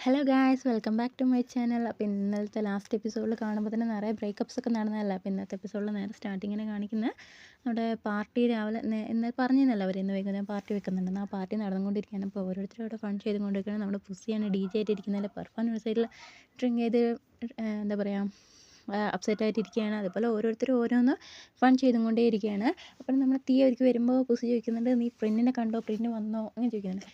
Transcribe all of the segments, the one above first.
Hello guys, welcome back to my channel. അപ്പോൾ ഇന്നലത്തെ last എപ്പിസോഡിൽ കാണുമ്പോൾ തന്നെ നിറയെ ബ്രേക്കപ്സ് ഒക്കെ നടന്നതല്ല. അപ്പോൾ ഇന്നത്തെ എപ്പിസോഡിൽ നേരെ സ്റ്റാർട്ടിങ്ങിനെ കാണിക്കുന്നത് നമ്മുടെ പാർട്ടി രാവിലെ ഇന്ന് പറഞ്ഞിരുന്നല്ലോ അവർ ഇന്ന് വൈകുന്നേരം പാർട്ടി വെക്കുന്നുണ്ടെന്ന്. ആ പാർട്ടി നടന്നുകൊണ്ടിരിക്കുകയാണ്. അപ്പോൾ ഓരോരുത്തരും അവിടെ ഫൺ ചെയ്തുകൊണ്ടിരിക്കുകയാണ്. നമ്മുടെ പുസിയാണ് DJ ആയിട്ട് ഇരിക്കുന്നതിൽ പെർഫോം ഒരു സൈഡിൽ ഡ്രിങ്ക് ചെയ്ത് എന്താ പറയുക അപ്സെറ്റ് ആയിട്ടിരിക്കുകയാണ്. അതുപോലെ ഓരോരുത്തരും ഓരോന്ന് ഫൺ ചെയ്തുകൊണ്ടേ ഇരിക്കുകയാണ്. അപ്പോൾ നമ്മുടെ തീ അവർക്ക് വരുമ്പോൾ പുസി ചോദിക്കുന്നുണ്ട്, നീ പ്രിന്നിനെ കണ്ടോ, പ്രിന്ന് വന്നോ, അങ്ങനെ ചോദിക്കുന്നുണ്ട്.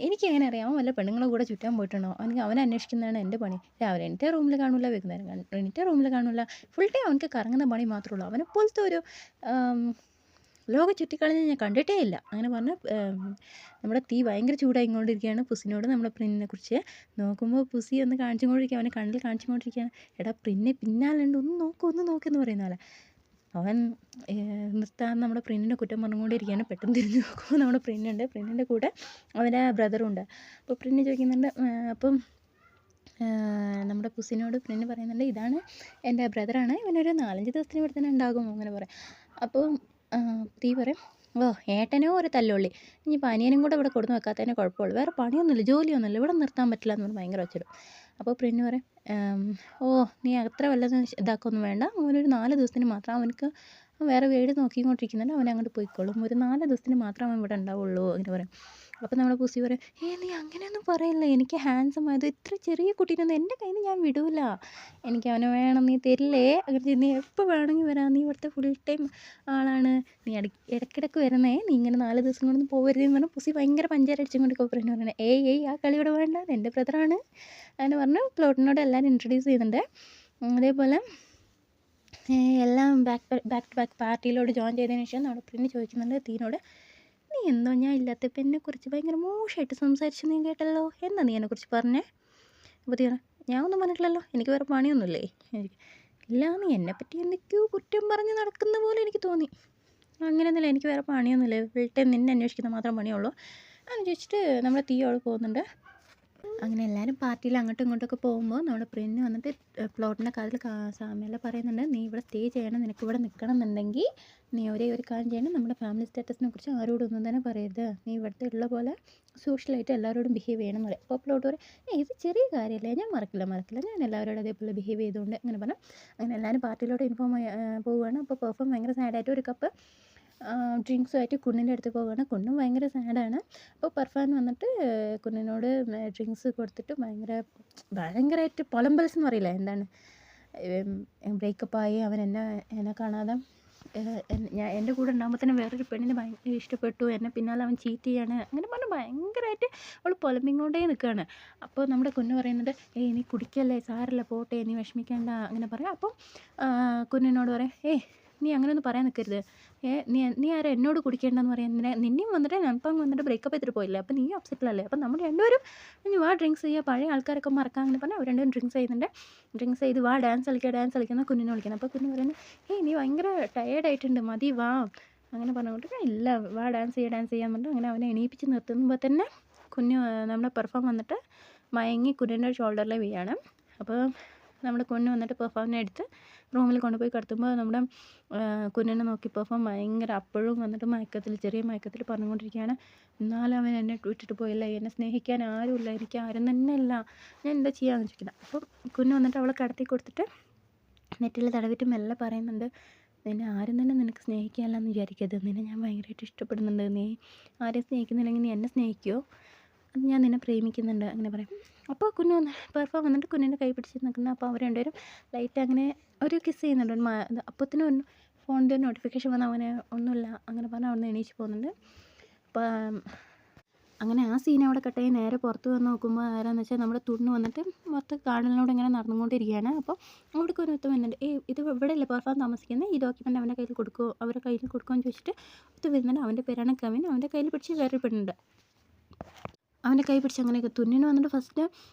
എനിക്കെങ്ങനെ അറിയാം? അവൻ വല്ല പെണ്ണുങ്ങളെ കൂടെ ചുറ്റാൻ പോയിട്ടുണ്ടോ? അവനെ അന്വേഷിക്കുന്നതാണ് എൻ്റെ പണി. രാവിലെ എണീറ്റാൽ റൂമിൽ കാണില്ല, വൈകുന്നേരം എണീറ്റാൽ റൂമിൽ കാണില്ല. ഫുൾ ടൈം അവനക്ക് കറങ്ങുന്ന പണി മാത്രമേ ഉള്ളൂ. അവനെപ്പോലത്തെ ഒരു ലോകം ചുറ്റിക്കളഞ്ഞ് ഞാൻ കണ്ടിട്ടേ ഇല്ല. അങ്ങനെ പറഞ്ഞ് നമ്മുടെ തീ ഭയങ്കര ചൂടായിക്കൊണ്ടിരിക്കുകയാണ് പുസിനോട് നമ്മുടെ പ്രിന്നിനെ കുറിച്ച്. നോക്കുമ്പോൾ പുസി ഒന്ന് കാണിച്ചുകൊണ്ടിരിക്കുക, അവനെ കണ്ണിൽ കാണിച്ചുകൊണ്ടിരിക്കുകയാണ്. എടാ പ്രിന്നെ പിന്നാലുണ്ട്, ഒന്ന് നോക്കെന്ന് പറയുന്ന അവൻ നിർത്താതെ നമ്മുടെ പ്രിന്നിനെ കുറ്റം പറഞ്ഞുകൊണ്ടിരിക്കുകയാണ്. പെട്ടെന്ന് തിരിഞ്ഞ് നോക്കുമ്പോൾ നമ്മുടെ പ്രിന്നിൻ്റെ കൂടെ അവൻ്റെ ബ്രദറുണ്ട്. അപ്പോൾ പ്രിന്ന് ചോദിക്കുന്നുണ്ട്, അപ്പം നമ്മുടെ പുസിനോട് പ്രിന്ന് പറയുന്നുണ്ട്, ഇതാണ് എൻ്റെ ബ്രദറാണ്, ഇവനൊരു 4-5 ദിവസത്തിന് ഇവിടെ തന്നെ ഉണ്ടാകും അങ്ങനെ പറയാം. അപ്പോൾ തീ പറയും, ഓ ഏട്ടനോ ഒരു തല്ലുള്ളി, ഇനിയിപ്പോൾ അനിയനും കൂടെ ഇവിടെ കൊടുന്ന് വെക്കാത്തതിനെ കുഴപ്പമുള്ളൂ, വേറെ പണിയൊന്നുമില്ല, ജോലിയൊന്നുമില്ല, ഇവിടെ നിർത്താൻ പറ്റില്ല എന്ന് പറഞ്ഞ് ഭയങ്കര ഒച്ചയിടും. അപ്പോൾ പ്രിന്ന് പറയും, ഓ നീ അത്ര വല്ലതും ഇതാക്കൊന്നും വേണ്ട, അവനൊരു 4 ദിവസത്തിന് മാത്രം, അവനക്ക് വേറെ വീട് നോക്കിക്കൊണ്ടിരിക്കുന്നുണ്ട്, അവൻ അങ്ങോട്ട് പോയിക്കോളും, ഒരു 4 ദിവസത്തിന് മാത്രം അവൻ ഇവിടെ ഉണ്ടാവുള്ളൂ അങ്ങനെ പറയും. അപ്പോൾ നമ്മുടെ പുസി പറയും, നീ അങ്ങനെയൊന്നും പറയില്ല, എനിക്ക് ഹാൻസം ആയത് ഇത്ര ചെറിയ കുട്ടീനൊന്നും എൻ്റെ കയ്യിൽ നിന്ന് ഞാൻ വിടൂല, എനിക്ക് അവനെ വേണം, നീ തരില്ലേ, അങ്ങനെ നീ എപ്പോൾ വേണമെങ്കിൽ വരാം, നീ ഇവിടുത്തെ ഫുൾ ടൈം ആളാണ്, നീ ഇടയ്ക്കിടയ്ക്ക് വരുന്നേ, നീ ഇങ്ങനെ 4 ദിവസം കൊണ്ടൊന്നും പോകരുതെന്ന് പറഞ്ഞാൽ പുസി ഭയങ്കര പഞ്ചാര അടിച്ചുകൊണ്ട് കോപ്പറേറ്റ് പറയുന്നത്, ഏയ് ആ കളി ഇവിടെ വേണ്ട, എൻ്റെ ബ്രദറാണ് അങ്ങനെ പറഞ്ഞു പ്ലോട്ടിനോട് എല്ലാവരും ഇൻട്രൊഡ്യൂസ് ചെയ്യുന്നുണ്ട്. അതേപോലെ എല്ലാം ബാക്ക് ടു ബാക്ക് പാർട്ടിയിലോട്ട് ജോയിൻ ചെയ്തതിന് ശേഷം നമ്മുടെ പ്രിന്ന് ചോദിക്കുന്നുണ്ട് തീനോട്, നീ എന്തോ ഞാൻ ഇല്ലാത്തപ്പോൾ എന്നെക്കുറിച്ച് ഭയങ്കര മോശമായിട്ട് സംസാരിച്ചു നീ കേട്ടല്ലോ, എന്താ നീ എന്നെക്കുറിച്ച് പറഞ്ഞേ? അപ്പോൾ തീന, ഞാൻ ഒന്നും പറഞ്ഞിട്ടില്ലല്ലോ, എനിക്ക് വേറെ പണിയൊന്നുമില്ലേ? ഇല്ല, നീ എന്നെപ്പറ്റി എന്തൊക്കെയോ കുറ്റം പറഞ്ഞ് നടക്കുന്ന പോലെ എനിക്ക് തോന്നി. അങ്ങനെയൊന്നുമില്ല, എനിക്ക് വേറെ പണിയൊന്നുമില്ല, ഫുൾ ടൈം നിന്നെ അന്വേഷിക്കുന്ന മാത്രം പണിയുള്ളൂ അങ്ങനെ ചോദിച്ചിട്ട് നമ്മുടെ തീ അവിടെ പോകുന്നുണ്ട്. അങ്ങനെ എല്ലാവരും പാർട്ടിയിൽ അങ്ങോട്ടും ഇങ്ങോട്ടൊക്കെ പോകുമ്പോൾ നമ്മുടെ പ്രിന്ന് വന്നിട്ട് പ്ലോട്ടിൻ്റെ കാതിൽ സാമ്യല പറയുന്നുണ്ട്, നീ ഇവിടെ സ്റ്റേ ചെയ്യണം, നിനക്ക് ഇവിടെ നിൽക്കണം എന്നുണ്ടെങ്കിൽ നീ ഒരേ ഒരു കാര്യം ചെയ്യണം, നമ്മുടെ ഫാമിലി സ്റ്റാറ്റസിനെ കുറിച്ച് ആരോടൊന്നും തന്നെ പറയരുത്, നീ ഇവിടുത്തെ ഉള്ള പോലെ സോഷ്യലായിട്ട് എല്ലാവരോടും ബിഹേവ് ചെയ്യണം എന്ന് പറയും. അപ്പോൾ പ്ലോട്ട് പറയും, ഇത് ചെറിയ കാര്യമല്ലേ, ഞാൻ മറക്കില്ല, ഞാൻ എല്ലാവരോടും അതേപോലെ ബിഹേവ് ചെയ്തുകൊണ്ട് അങ്ങനെ പറഞ്ഞാൽ അങ്ങനെ എല്ലാവരും പാർട്ടിയിലോട്ട് ഇൻഫോം പോവുകയാണ്. അപ്പോൾ പെർഫോം ഭയങ്കര സാഡായിട്ട് ഒരു കപ്പ് ഡ്രിങ്ക്സുമായിട്ട് കുഞ്ഞിൻ്റെ അടുത്ത് പോവുകയാണ്. കുഞ്ഞും ഭയങ്കര സാഡാണ്. അപ്പോൾ പെർഫാൻ വന്നിട്ട് കുഞ്ഞിനോട് ഡ്രിങ്ക്സ് കൊടുത്തിട്ട് ഭയങ്കരമായിട്ട് പൊലമ്പൽസ് എന്ന് പറയില്ല, എന്താണ് ബ്രേക്കപ്പായി, അവൻ എന്നെ കാണാതെ എൻ്റെ കൂടെ ഉണ്ടാകുമ്പോൾ തന്നെ വേറൊരു പെണ്ണിനെ ഭയങ്കര ഇഷ്ടപ്പെട്ടു, എന്നെ പിന്നാലെ അവൻ ചീറ്റ് ചെയ്യാണ് അങ്ങനെ പറഞ്ഞ് ഭയങ്കരമായിട്ട് അവൾ പൊലമ്പിങ്ങോണ്ടേ നിൽക്കുകയാണ്. അപ്പോൾ നമ്മുടെ കുഞ്ഞ് പറയുന്നുണ്ട്, നീ കുടിക്കല്ലേ, സാരല്ല, പോട്ടെ, നീ വിഷമിക്കേണ്ട അങ്ങനെ പറയാം. അപ്പം കുഞ്ഞിനോട് പറയാം, നീ അങ്ങനെയൊന്നും പറയാൻ നിൽക്കരുത്, നീ ആരാ എന്നോട് കുടിക്കേണ്ടെന്ന് പറയാൻ, നിന്നെയും വന്നിട്ട് ഞപ്പം വന്നിട്ട് ബ്രേക്കപ്പ് ചെയ്തിട്ട് പോയില്ലേ, അപ്പം നീ അപ്സെറ്റിലല്ലേ, അപ്പം നമ്മൾ രണ്ടുപേരും ഇനി വാ ഡ്രിങ്ക്സ് ചെയ്യുക, പഴയ ആൾക്കാരൊക്കെ മറക്കാം അങ്ങനെ പറഞ്ഞാൽ അവർ രണ്ടുപേരും ഡ്രിങ്ക്സ് ചെയ്യുന്നുണ്ട്. ഡ്രിങ്ക്സ് ചെയ്ത് വാ ഡാൻസ് കളിക്കുന്ന കുഞ്ഞിനെ വിളിക്കുന്നത്. അപ്പോൾ കുഞ്ഞ് പറയുന്നത്, നീ ഭയങ്കര ടയേർഡായിട്ടുണ്ട്, മതി വാ അങ്ങനെ പറഞ്ഞുകൊണ്ട്, ഇല്ല വാ ഡാൻസ് ചെയ്യാൻ പറഞ്ഞിട്ട് അങ്ങനെ അവനെ എണീപ്പിച്ച് നിർത്തുമ്പോൾ തന്നെ കുഞ്ഞ് നമ്മുടെ പെർഫോം വന്നിട്ട് മയങ്ങി കുഞ്ഞിൻ്റെ ഷോൾഡറിൽ വീഴാണ്. അപ്പോൾ നമ്മുടെ കുഞ്ഞ് വന്നിട്ട് പെർഫോമിനെ എടുത്ത് റൂമിൽ കൊണ്ടുപോയി കിടത്തുമ്പോൾ നമ്മുടെ കുഞ്ഞിനെ നോക്കി പെർഫോം ഭയങ്കര അപ്പോഴും വന്നിട്ട് ചെറിയ മയക്കത്തിൽ പറഞ്ഞുകൊണ്ടിരിക്കുകയാണ്, എന്നാലും അവൻ എന്നെ വിട്ടിട്ട് പോയില്ല, എന്നെ സ്നേഹിക്കാൻ ആരുമില്ല, എനിക്ക് ആരും തന്നെ ഇല്ല, ഞാൻ എന്താ ചെയ്യാമെന്ന് ചോദിക്കുന്നത്. അപ്പം കുഞ്ഞ് വന്നിട്ട് അവളെ കിടത്തി കൊടുത്തിട്ട് നെറ്റിൽ തടവിട്ട് മെല്ലെ പറയുന്നുണ്ട്, നിന്നെ ആരും തന്നെ നിനക്ക് സ്നേഹിക്കാനില്ലെന്ന് വിചാരിക്കരുത്, നിന്നെ ഞാൻ ഭയങ്കരമായിട്ട് ഇഷ്ടപ്പെടുന്നുണ്ട്, നീ ആരെയും സ്നേഹിക്കുന്നില്ലെങ്കിൽ നീ എന്നെ സ്നേഹിക്കുമോ, അത് ഞാൻ നിന്നെ പ്രേമിക്കുന്നുണ്ട് അങ്ങനെ പറയും. അപ്പോൾ കുഞ്ഞ് പെർഫോം വന്നിട്ട് കുഞ്ഞിൻ്റെ കൈ പിടിച്ച് നിൽക്കുന്നത്. അപ്പോൾ അവർ രണ്ടുപേരും ലൈറ്റ് അങ്ങനെ ഒരു കിസ് ചെയ്യുന്നുണ്ട്. അപ്പത്തിനും ഫോണിൻ്റെ ഒരു നോട്ടിഫിക്കേഷൻ വന്ന് അവന് ഒന്നുമില്ല അങ്ങനെ പറഞ്ഞാൽ അവിടെ നിന്ന് എണീച്ച് പോകുന്നുണ്ട്. അപ്പം അങ്ങനെ ആ സീൻ അവിടെ കട്ടായി നേരെ പുറത്ത് വന്ന് നോക്കുമ്പോൾ ആരാന്ന് വെച്ചാൽ നമ്മുടെ തുണിന് വന്നിട്ട് മൊത്തം ഗാർഡനിലൂടെ ഇങ്ങനെ നടന്നുകൊണ്ടിരിക്കുകയാണ്. അപ്പോൾ അവിടേക്ക് ഒരു ഒത്ത് വരുന്നുണ്ട്, ഇത് ഇവിടെ അല്ലേ പെർഫോം താമസിക്കുന്നത്, ഈ ഡോക്യുമെൻ്റ് അവരുടെ കയ്യിൽ കൊടുക്കുമോ എന്ന് ചോദിച്ചിട്ട് ഒത്ത് വരുന്നുണ്ട്. അവൻ്റെ പേരാണ് കവിൻ. അവൻ്റെ കയ്യിൽ പിടിച്ച് വേറെ പെടുന്നുണ്ട്. അവൻ്റെ കൈ പിടിച്ച് അങ്ങനെയൊക്കെ തുന്നിന് വന്നിട്ട് ഫസ്റ്റ്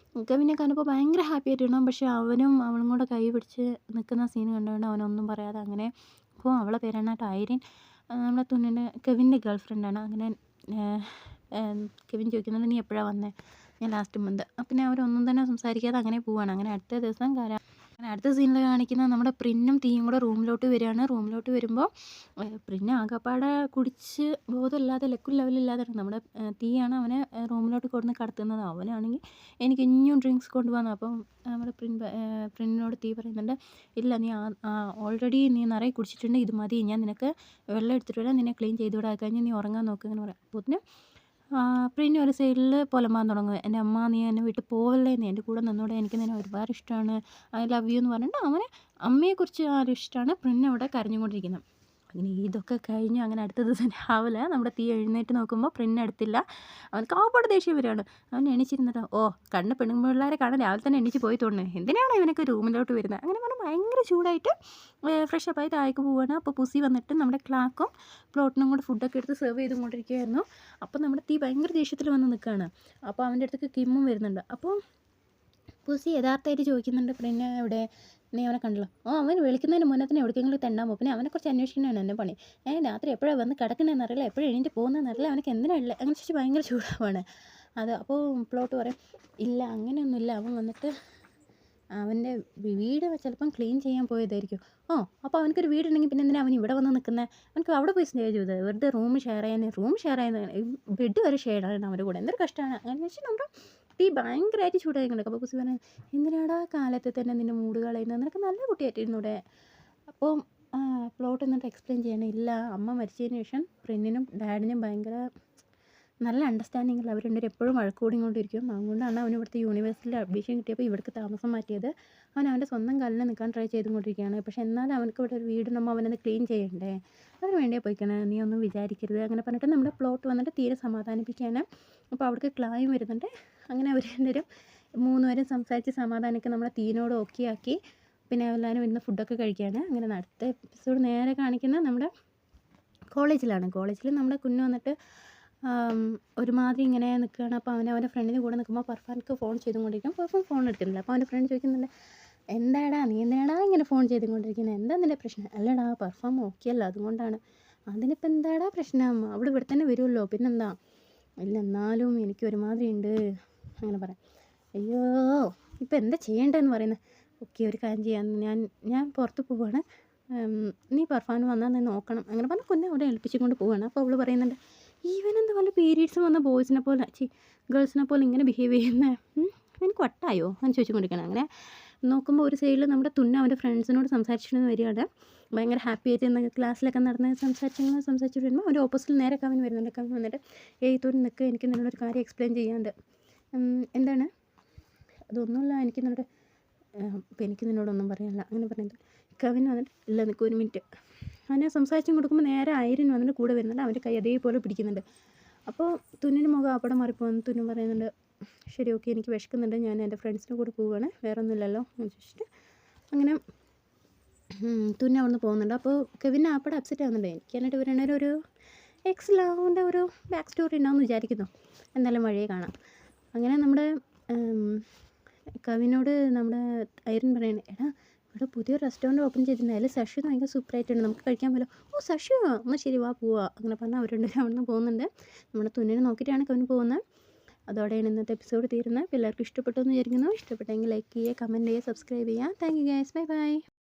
കവിനെ കാണുമ്പോൾ ഭയങ്കര ഹാപ്പി ആയിട്ടിടണം. പക്ഷേ അവളും കൂടെ കൈ പിടിച്ച് നിൽക്കുന്ന സീൻ കണ്ടുകൊണ്ട് അവനൊന്നും പറയാതെ അങ്ങനെ അപ്പോൾ അവളെ പേരാണ് ഐറിൻ. നമ്മുടെ തുന്നിന് കെവിൻ്റെ ഗേൾ ഫ്രണ്ടാണ്. അങ്ങനെ കെവിൻ ചോദിക്കുന്നുണ്ട്, നീ എപ്പോഴാണ് വന്നത്? ഞാൻ ലാസ്റ്റ് മന്ത്. പിന്നെ അവരൊന്നും തന്നെ സംസാരിക്കാതെ അങ്ങനെ പോവുകയാണ്. അങ്ങനെ അടുത്ത ദിവസം അങ്ങനെ അടുത്ത സീനിൽ കാണിക്കുന്നത് നമ്മുടെ പ്രിന്നും തീയും കൂടെ റൂമിലോട്ട് വരികയാണ്. റൂമിലോട്ട് വരുമ്പോൾ പ്രിന്ന് ആകപ്പാടെ കുടിച്ച് ബോധമില്ലാതെ ലക്കും ലെവലില്ലാതെ നമ്മുടെ തീയാണ് അവനെ റൂമിലോട്ട് കൊണ്ടുവന്ന് കടത്തുന്നത്. അവനാണെങ്കിൽ എനിക്ക് ഇനിയും ഡ്രിങ്ക്സ് കൊണ്ടുപോകാൻ. അപ്പം നമ്മുടെ പ്രിന്നിനോട് തീ പറയുന്നുണ്ട്, ഇല്ല നീ ഓൾറെഡി നീ നിറയെ കുടിച്ചിട്ടുണ്ട്, ഇത് മതി, ഞാൻ നിനക്ക് വെള്ളം എടുത്തിട്ട് വരാം, നിന്നെ ക്ലീൻ ചെയ്ത് വിടാൻ കഴിഞ്ഞ് നീ ഉറങ്ങാൻ നോക്കുക എന്ന് പറയാം. അപ്പോൾ പിന്നെ ഒരു സൈഡിൽ പുലമ്പാൻ തുടങ്ങും, എൻ്റെ അമ്മ നീ എന്നെ വിട്ട് പോവല്ലേ, നീ എൻ്റെ കൂടെ നിന്നോടെ, എനിക്ക് നിന്നെ ഒരുപാട് ഇഷ്ടമാണ്, ഐ ലവ് യു എന്ന് പറഞ്ഞിട്ട് അവന് അമ്മയെക്കുറിച്ച് ഇഷ്ടമാണ്. പ്രിന്ന് അവിടെ കരഞ്ഞുകൊണ്ടിരിക്കുന്നത്. അങ്ങനെ ഇതൊക്കെ കഴിഞ്ഞ് അങ്ങനെ അടുത്ത ദിവസം രാവിലെ നമ്മുടെ തീ എഴുന്നേറ്റ് നോക്കുമ്പോൾ പ്രിന്ന് അടുത്തില്ല. അവനക്ക് ആകപ്പാടെ ദേഷ്യം വരികയാണ്. അവൻ എണീച്ചിരുന്നിട്ട് കണ്ട പെണ്ണുപിള്ളേരെ കാണാൻ രാവിലെ തന്നെ എണീച്ച് പോയി തോന്നുന്നു, എന്തിനാണ് ഇവനൊക്കെ റൂമിലോട്ട് വരുന്നത്, അങ്ങനെ പറഞ്ഞാൽ ഭയങ്കര ചൂടായിട്ട് ഫ്രഷപ്പായി താഴേക്ക് പോവുകയാണ്. അപ്പോൾ പുസി വന്നിട്ട് നമ്മുടെ ക്ലാക്കും പ്ലോട്ടിനും കൂടെ ഫുഡൊക്കെ എടുത്ത് സെർവ് ചെയ്തുകൊണ്ടിരിക്കുകയായിരുന്നു. അപ്പോൾ നമ്മുടെ തീ ഭയങ്കര ദേഷ്യത്തിൽ വന്ന് നിൽക്കുകയാണ്. അപ്പോൾ അവൻ്റെ അടുത്തേക്ക് കിമ്മും വരുന്നുണ്ട്. അപ്പോൾ പുസി യഥാർത്ഥമായിട്ട് ചോദിക്കുന്നുണ്ട്, പ്രിന്നെ എവിടെ, നീ അവനെ കണ്ടല്ലോ? അവൻ വിളിക്കുന്നതിന് മുന്നേ തന്നെ എവിടേക്കെങ്കിലും തെണ്ടാൻ പോകും. പിന്നെ അവനെക്കുറിച്ച് അന്വേഷിക്കുന്നതാണ് എൻ്റെ പണി. രാത്രി എപ്പോഴാണ് വന്ന് കിടക്കണമെന്ന് അറിയില്ല, എപ്പോഴും എണീറ്റ് പോകുന്നതെന്ന് അറിയില്ല, അവനക്ക് എന്തിനാണ് അങ്ങനെ ചോദിച്ച് ഭയങ്കര ചൂടാവാണ്. അപ്പോൾ പ്ലോട്ട് പറയും, ഇല്ല അങ്ങനെയൊന്നുമില്ല, അവൻ വന്നിട്ട് അവൻ്റെ വീട് ചിലപ്പം ക്ലീൻ ചെയ്യാൻ പോയതായിരിക്കും. അപ്പോൾ അവനക്കൊരു വീടുണ്ടെങ്കിൽ പിന്നെ എന്തിനാണ് അവൻ ഇവിടെ വന്ന് നിൽക്കുന്നത്? അവനക്ക് അവിടെ പോയി സ്റ്റേ ചെയ്തത്, വെറുതെ റൂം ഷെയർ ചെയ്യുന്ന ബെഡ് വരെ ഷെയർ ചെയ്യണം അവരുടെ കൂടെ, എന്തൊരു കഷ്ടമാണ്. അങ്ങനെ വെച്ചാൽ നമ്മുടെ തീ ഭയങ്കരമായിട്ട് ചൂടായിക്കൊണ്ട്. അപ്പോൾ പുസി പറഞ്ഞു, എന്തിനാടാ കാലത്ത് തന്നെ നിൻ്റെ മൂഡ് കളയുന്നത്, നിനക്ക് നല്ല കുട്ടിയായിട്ടിരുന്നൂടെ? അപ്പോൾ പ്ലോട്ട് എന്നിട്ട് എക്സ്പ്ലെയിൻ ചെയ്യണം, ഇല്ല അമ്മ മരിച്ചതിന് ശേഷം പ്രിന്നിനും ഡാഡിനും ഭയങ്കര നല്ല അണ്ടർസ്റ്റാൻഡിങ്ങിൽ അവർ രണ്ടുപേരും എപ്പോഴും വഴക്കൂടിക്കൊണ്ടിരിക്കും. അതുകൊണ്ടാണ് അവന് ഇവിടുത്തെ യൂണിവേഴ്സിറ്റിയിൽ അഡ്മിഷൻ കിട്ടിയപ്പോൾ ഇവിടേക്ക് താമസം മാറ്റിയത്. അവൻ അവൻ്റെ സ്വന്തം കാലിൽ നിൽക്കാൻ ട്രൈ ചെയ്തുകൊണ്ടിരിക്കുകയാണ്. പക്ഷെ എന്നാലും അവനക്ക് ഇവിടെ ഒരു വീടുണ്ടാകുമ്പോൾ അവനത് ക്ലീൻ ചെയ്യണ്ടേ, അതിന് വേണ്ടിയേ പോയിക്കണേ, നീ ഒന്നും വിചാരിക്കരുത് അങ്ങനെ പറഞ്ഞിട്ട് നമ്മുടെ പ്ലോട്ട് വന്നിട്ട് തീരെ സമാധാനിപ്പിക്കുകയാണ്. അപ്പോൾ അവിടേക്ക് ക്ലായും വരുന്നുണ്ട്. അങ്ങനെ അവർ രണ്ടുപേരും മൂന്നുപേരും സംസാരിച്ച് സമാധാനിക്ക് നമ്മളെ തീനോട് ഓക്കെ ആക്കി. പിന്നെ എല്ലാവരും ഇരുന്ന് ഫുഡൊക്കെ കഴിക്കുകയാണ്. അങ്ങനെ അടുത്ത എപ്പിസോഡ് നേരെ കാണിക്കുന്നത് നമ്മുടെ കോളേജിലാണ്. കോളേജിൽ നമ്മുടെ കുഞ്ഞ് വന്നിട്ട് ഒരുമാതിരി ഇങ്ങനെ നിൽക്കുകയാണ്. അപ്പോൾ അവൻ്റെ ഫ്രണ്ടിൻ്റെ കൂടെ നിൽക്കുമ്പോൾ പർഫാൻക്ക് ഫോൺ ചെയ്തുകൊണ്ടിരിക്കും. പർഫാൻ ഫോൺ എടുക്കുന്നില്ല. അപ്പോൾ അവൻ്റെ ഫ്രണ്ട് ചോദിക്കുന്നുണ്ട്, എന്താടാ നീ എന്തിനാടാ ഇങ്ങനെ ഫോൺ ചെയ്തുകൊണ്ടിരിക്കുന്നത്, എന്താ നിൻ്റെ പ്രശ്നം? അല്ലടാ പെർഫോം ഓക്കെ അല്ല, അതുകൊണ്ടാണ്. അതിനിപ്പോൾ എന്താടാ പ്രശ്നം, അവിടെ ഇവിടെ തന്നെ വരുമല്ലോ, പിന്നെന്താ? ഇല്ല എന്നാലും എനിക്ക് ഒരുമാതിരി ഉണ്ട് അങ്ങനെ പറയാം. അയ്യോ ഇപ്പോൾ എന്താ ചെയ്യേണ്ടതെന്ന് പറയുന്നത്? ഓക്കെ ഒരു കാര്യം ചെയ്യാം, ഞാൻ പുറത്ത് പോവുകയാണ്, നീ പെർഫോം വന്നാൽ നീ നോക്കണം അങ്ങനെ പറഞ്ഞ് കുഞ്ഞെ അവിടെ ഏൽപ്പിച്ചുകൊണ്ട് പോവുകയാണ്. അപ്പോൾ അവൾ പറയുന്നുണ്ട്, ഈവനെന്താ വല്ല പീരീഡ്സ് വന്ന ബോയ്സിനെ പോലെ ഗേൾസിനെ പോലെ ഇങ്ങനെ ബിഹേവ് ചെയ്യുന്നത്, എനിക്ക് വട്ടായോ എന്ന് ചോദിച്ചുകൊണ്ടിരിക്കണം. അങ്ങനെ നോക്കുമ്പോൾ ഒരു സൈഡിൽ നമ്മുടെ തുന്ന അവൻ്റെ ഫ്രണ്ട്സിനോട് സംസാരിച്ചിട്ട് വരികയാണ്. ഭയങ്കര ഹാപ്പി ആയിട്ട് ഇന്ന് ക്ലാസ്സിലൊക്കെ നടന്ന് സംസാരിച്ചിട്ട് വരുമ്പോൾ അവൻ്റെ ഓപ്പോസിറ്റിൽ നേരെ കവിൻ വരുന്നുണ്ട്. കവിൻ വന്നിട്ട്, തുന്നി നിൽക്ക്, എനിക്ക് നിന്നോടൊരു കാര്യം എക്സ്പ്ലെയിൻ ചെയ്യാണ്ട്. എന്താണ്? അതൊന്നുമില്ല, എനിക്ക് നിന്നോടൊന്നും പറയാനില്ല അങ്ങനെ പറഞ്ഞിട്ട് കവിൻ വന്നിട്ട്, ഇല്ല നിൽക്ക് ഒരു മിനിറ്റ്. അവനെ സംസാരിച്ചും കൊടുക്കുമ്പോൾ നേരെ ഐറിൻ വന്നിട്ട് കൂടെ വരുന്നുണ്ട്. അവൻ്റെ കൈ അതേപോലെ പിടിക്കുന്നുണ്ട്. അപ്പോൾ തുന്നിൻ്റെ മുഖം അവിടെ മാറിപ്പോകുന്നു. തുന്നു പറയുന്നുണ്ട്, ശരി ഓക്കെ എനിക്ക് വിശക്കുന്നുണ്ട്, ഞാൻ എൻ്റെ ഫ്രണ്ട്സിൻ്റെ കൂടെ പോവുകയാണ്, വേറെ ഒന്നുമില്ലല്ലോ എന്ന് ചോദിച്ചിട്ട് അങ്ങനെ തുന്ന അവിടെ നിന്ന് പോകുന്നുണ്ട്. അപ്പോൾ കെവിൻ ആപ്പടെ അപ്സെറ്റ് ആവുന്നുണ്ട്. എനിക്ക് എന്നിട്ട് ഇവരുടെ ഒരു എക്സ് ലവിൻ്റെ ഒരു ബാക്ക് സ്റ്റോറി ഉണ്ടാവുമെന്ന് വിചാരിക്കുന്നു. എന്തായാലും വഴിയെ കാണാം. അങ്ങനെ നമ്മുടെ കവിനോട് നമ്മുടെ ഐറിൻ പറയണേ, എടാ ഇവിടെ പുതിയൊരു റെസ്റ്റോറൻറ്റ് ഓപ്പൺ ചെയ്തിട്ടുണ്ട്, അതിൽ സഷു ഭയങ്കര സൂപ്പറായിട്ടുണ്ട്, നമുക്ക് കഴിക്കാൻ പറ്റുമോ? സഷു എന്നാൽ ശരി വാ പോവാ അങ്ങനെ പറഞ്ഞാൽ അവർ രണ്ടുപേരും അവിടെ നിന്ന് പോകുന്നുണ്ട്. നമ്മുടെ തുന്നിനെ നോക്കിയിട്ടാണ് കവിന് പോകുന്നത്. അതോടെയാണ് ഇന്നത്തെ എപ്പിസോഡ് തീരുന്നത്. എല്ലാവർക്കും ഇഷ്ടപ്പെട്ടു എന്ന് വിചാരിക്കുന്നു. ഇഷ്ടപ്പെട്ടെങ്കിൽ ലൈക്ക് ചെയ്യുക, കമൻറ്റ് ചെയ്യുക, സബ്സ്ക്രൈബ് ചെയ്യുക. Thank you guys, bye bye.